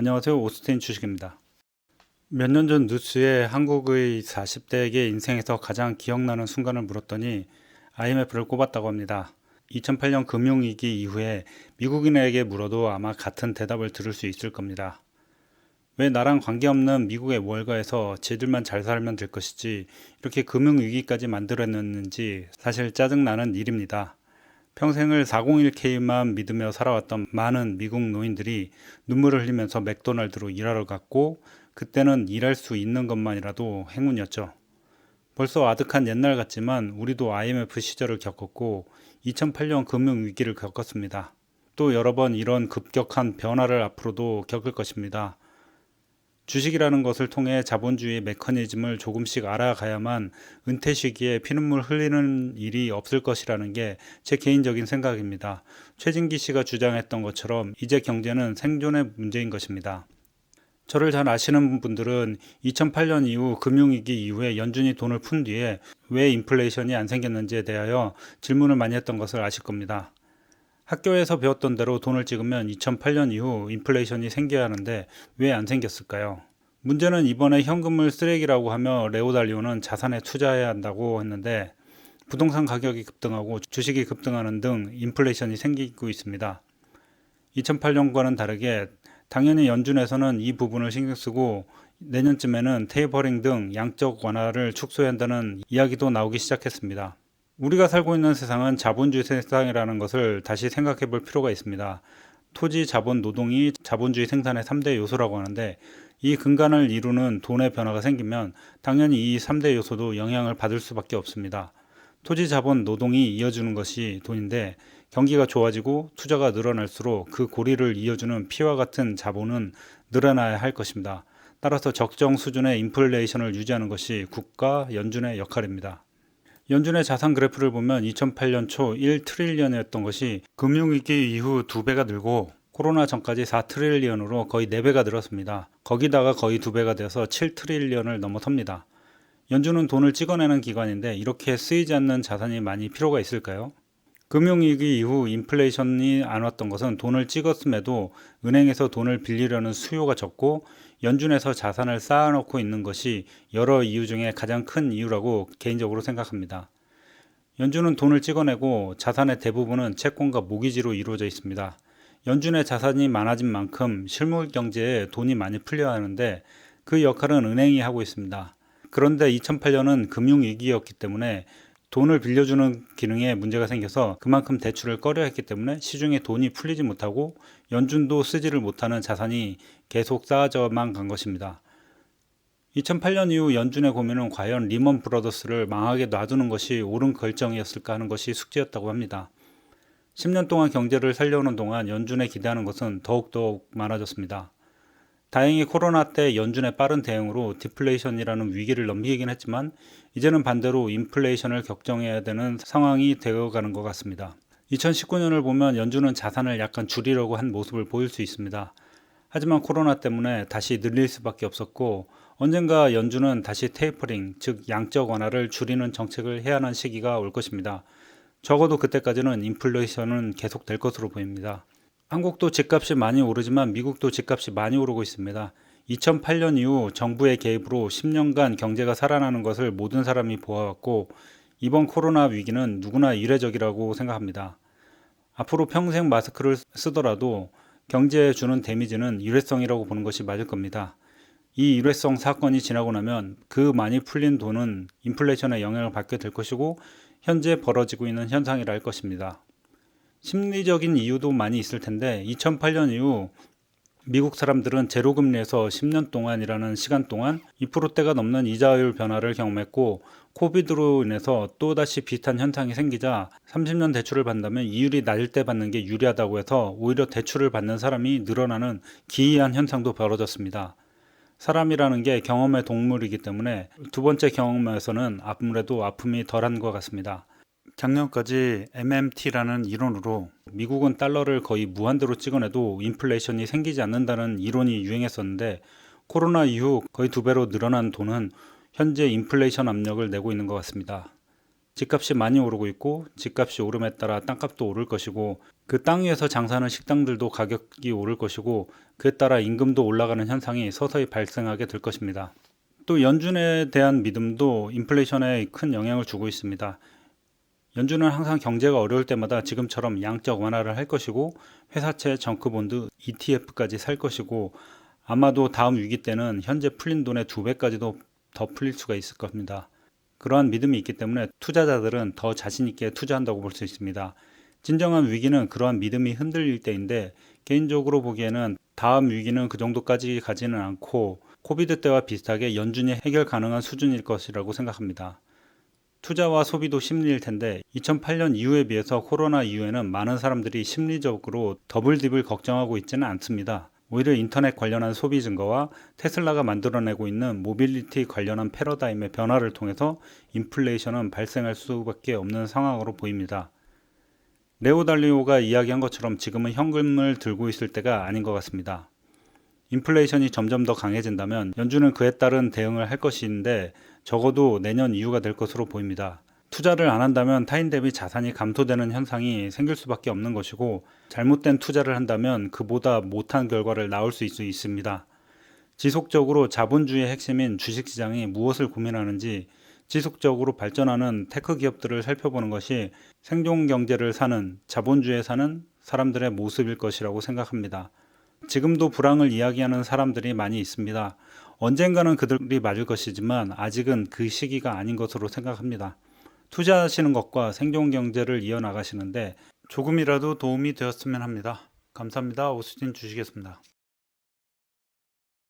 안녕하세요. 오스틴 주식입니다. 몇 년 전 뉴스에 한국의 40대에게 인생에서 가장 기억나는 순간을 물었더니 IMF를 꼽았다고 합니다. 2008년 금융위기 이후에 미국인에게 물어도 아마 같은 대답을 들을 수 있을 겁니다. 왜 나랑 관계없는 미국의 월가에서 쟤들만 잘 살면 될 것이지 이렇게 금융위기까지 만들어냈는지 사실 짜증나는 일입니다. 평생을 401k만 믿으며 살아왔던 많은 미국 노인들이 눈물을 흘리면서 맥도날드로 일하러 갔고 그때는 일할 수 있는 것만이라도 행운이었죠. 벌써 아득한 옛날 같지만 우리도 IMF 시절을 겪었고 2008년 금융위기를 겪었습니다. 또 여러 번 이런 급격한 변화를 앞으로도 겪을 것입니다. 주식이라는 것을 통해 자본주의 메커니즘을 조금씩 알아가야만 은퇴 시기에 피눈물 흘리는 일이 없을 것이라는 게 제 개인적인 생각입니다. 최진기 씨가 주장했던 것처럼 이제 경제는 생존의 문제인 것입니다. 저를 잘 아시는 분들은 2008년 이후 금융위기 이후에 연준이 돈을 푼 뒤에 왜 인플레이션이 안 생겼는지에 대하여 질문을 많이 했던 것을 아실 겁니다. 학교에서 배웠던 대로 돈을 찍으면 2008년 이후 인플레이션이 생겨야 하는데 왜 안 생겼을까요? 문제는 이번에 현금을 쓰레기라고 하며 레오달리오는 자산에 투자해야 한다고 했는데 부동산 가격이 급등하고 주식이 급등하는 등 인플레이션이 생기고 있습니다. 2008년과는 다르게 당연히 연준에서는 이 부분을 신경 쓰고 내년쯤에는 테이퍼링 등 양적 완화를 축소해야 한다는 이야기도 나오기 시작했습니다. 우리가 살고 있는 세상은 자본주의 세상이라는 것을 다시 생각해 볼 필요가 있습니다. 토지, 자본, 노동이 자본주의 생산의 3대 요소라고 하는데 이 근간을 이루는 돈의 변화가 생기면 당연히 이 3대 요소도 영향을 받을 수밖에 없습니다. 토지, 자본, 노동이 이어주는 것이 돈인데 경기가 좋아지고 투자가 늘어날수록 그 고리를 이어주는 피와 같은 자본은 늘어나야 할 것입니다. 따라서 적정 수준의 인플레이션을 유지하는 것이 국가, 연준의 역할입니다. 연준의 자산 그래프를 보면 2008년 초 1트릴리언이었던 것이 금융위기 이후 2배가 늘고 코로나 전까지 4트릴리언으로 거의 4배가 늘었습니다. 거기다가 거의 2배가 되어서 7트릴리언을 넘어섭니다. 연준은 돈을 찍어내는 기관인데 이렇게 쓰이지 않는 자산이 많이 필요가 있을까요? 금융위기 이후 인플레이션이 안 왔던 것은 돈을 찍었음에도 은행에서 돈을 빌리려는 수요가 적고 연준에서 자산을 쌓아놓고 있는 것이 여러 이유 중에 가장 큰 이유라고 개인적으로 생각합니다. 연준은 돈을 찍어내고 자산의 대부분은 채권과 모기지로 이루어져 있습니다. 연준의 자산이 많아진 만큼 실물 경제에 돈이 많이 풀려야 하는데 그 역할은 은행이 하고 있습니다. 그런데 2008년은 금융위기였기 때문에 돈을 빌려주는 기능에 문제가 생겨서 그만큼 대출을 꺼려 했기 때문에 시중에 돈이 풀리지 못하고 연준도 쓰지를 못하는 자산이 계속 쌓아져만 간 것입니다. 2008년 이후 연준의 고민은 과연 리먼 브러더스를 망하게 놔두는 것이 옳은 결정이었을까 하는 것이 숙제였다고 합니다. 10년 동안 경제를 살려오는 동안 연준에 기대하는 것은 더욱더욱 많아졌습니다. 다행히 코로나 때 연준의 빠른 대응으로 디플레이션이라는 위기를 넘기긴 했지만 이제는 반대로 인플레이션을 걱정해야 되는 상황이 되어가는 것 같습니다. 2019년을 보면 연준은 자산을 약간 줄이려고 한 모습을 보일 수 있습니다. 하지만 코로나 때문에 다시 늘릴 수밖에 없었고 언젠가 연준은 다시 테이퍼링, 즉 양적 완화를 줄이는 정책을 해야 하는 시기가 올 것입니다. 적어도 그때까지는 인플레이션은 계속될 것으로 보입니다. 한국도 집값이 많이 오르지만 미국도 집값이 많이 오르고 있습니다. 2008년 이후 정부의 개입으로 10년간 경제가 살아나는 것을 모든 사람이 보아왔고 이번 코로나 위기는 누구나 이례적이라고 생각합니다. 앞으로 평생 마스크를 쓰더라도 경제에 주는 데미지는 일회성이라고 보는 것이 맞을 겁니다. 이 일회성 사건이 지나고 나면 그 많이 풀린 돈은 인플레이션의 영향을 받게 될 것이고 현재 벌어지고 있는 현상이라 할 것입니다. 심리적인 이유도 많이 있을 텐데 2008년 이후 미국 사람들은 제로금리에서 10년 동안이라는 시간 동안 2%대가 넘는 이자율 변화를 경험했고 코비드로 인해서 또다시 비슷한 현상이 생기자 30년 대출을 받는다면 이율이 낮을 때 받는 게 유리하다고 해서 오히려 대출을 받는 사람이 늘어나는 기이한 현상도 벌어졌습니다. 사람이라는 게 경험의 동물이기 때문에 두 번째 경험에서는 아무래도 아픔이 덜한 것 같습니다. 작년까지 MMT라는 이론으로 미국은 달러를 거의 무한대로 찍어내도 인플레이션이 생기지 않는다는 이론이 유행했었는데 코로나 이후 거의 2배로 늘어난 돈은 현재 인플레이션 압력을 내고 있는 것 같습니다. 집값이 많이 오르고 있고 집값이 오름에 따라 땅값도 오를 것이고 그 땅 위에서 장사하는 식당들도 가격이 오를 것이고 그에 따라 임금도 올라가는 현상이 서서히 발생하게 될 것입니다. 또 연준에 대한 믿음도 인플레이션에 큰 영향을 주고 있습니다. 연준은 항상 경제가 어려울 때마다 지금처럼 양적 완화를 할 것이고 회사채, 정크본드, ETF까지 살 것이고 아마도 다음 위기 때는 현재 풀린 돈의 2배까지도 더 풀릴 수가 있을 겁니다. 그러한 믿음이 있기 때문에 투자자들은 더 자신 있게 투자한다고 볼 수 있습니다. 진정한 위기는 그러한 믿음이 흔들릴 때인데 개인적으로 보기에는 다음 위기는 그 정도까지 가지는 않고 코비드 때와 비슷하게 연준이 해결 가능한 수준일 것이라고 생각합니다. 투자와 소비도 심리일 텐데 2008년 이후에 비해서 코로나 이후에는 많은 사람들이 심리적으로 더블딥을 걱정하고 있지는 않습니다. 오히려 인터넷 관련한 소비 증가와 테슬라가 만들어내고 있는 모빌리티 관련한 패러다임의 변화를 통해서 인플레이션은 발생할 수밖에 없는 상황으로 보입니다. 레오 달리오가 이야기한 것처럼 지금은 현금을 들고 있을 때가 아닌 것 같습니다. 인플레이션이 점점 더 강해진다면 연준은 그에 따른 대응을 할 것인데 적어도 내년 이후가 될 것으로 보입니다. 투자를 안 한다면 타인 대비 자산이 감소되는 현상이 생길 수밖에 없는 것이고 잘못된 투자를 한다면 그보다 못한 결과를 낳을 수 있습니다. 지속적으로 자본주의의 핵심인 주식시장이 무엇을 고민하는지 지속적으로 발전하는 테크 기업들을 살펴보는 것이 생존 경제를 사는 자본주의에 사는 사람들의 모습일 것이라고 생각합니다. 지금도 불황을 이야기하는 사람들이 많이 있습니다. 언젠가는 그들이 맞을 것이지만 아직은 그 시기가 아닌 것으로 생각합니다. 투자하시는 것과 생존 경제를 이어나가시는데 조금이라도 도움이 되었으면 합니다. 감사합니다. 오수진 주식이었습니다.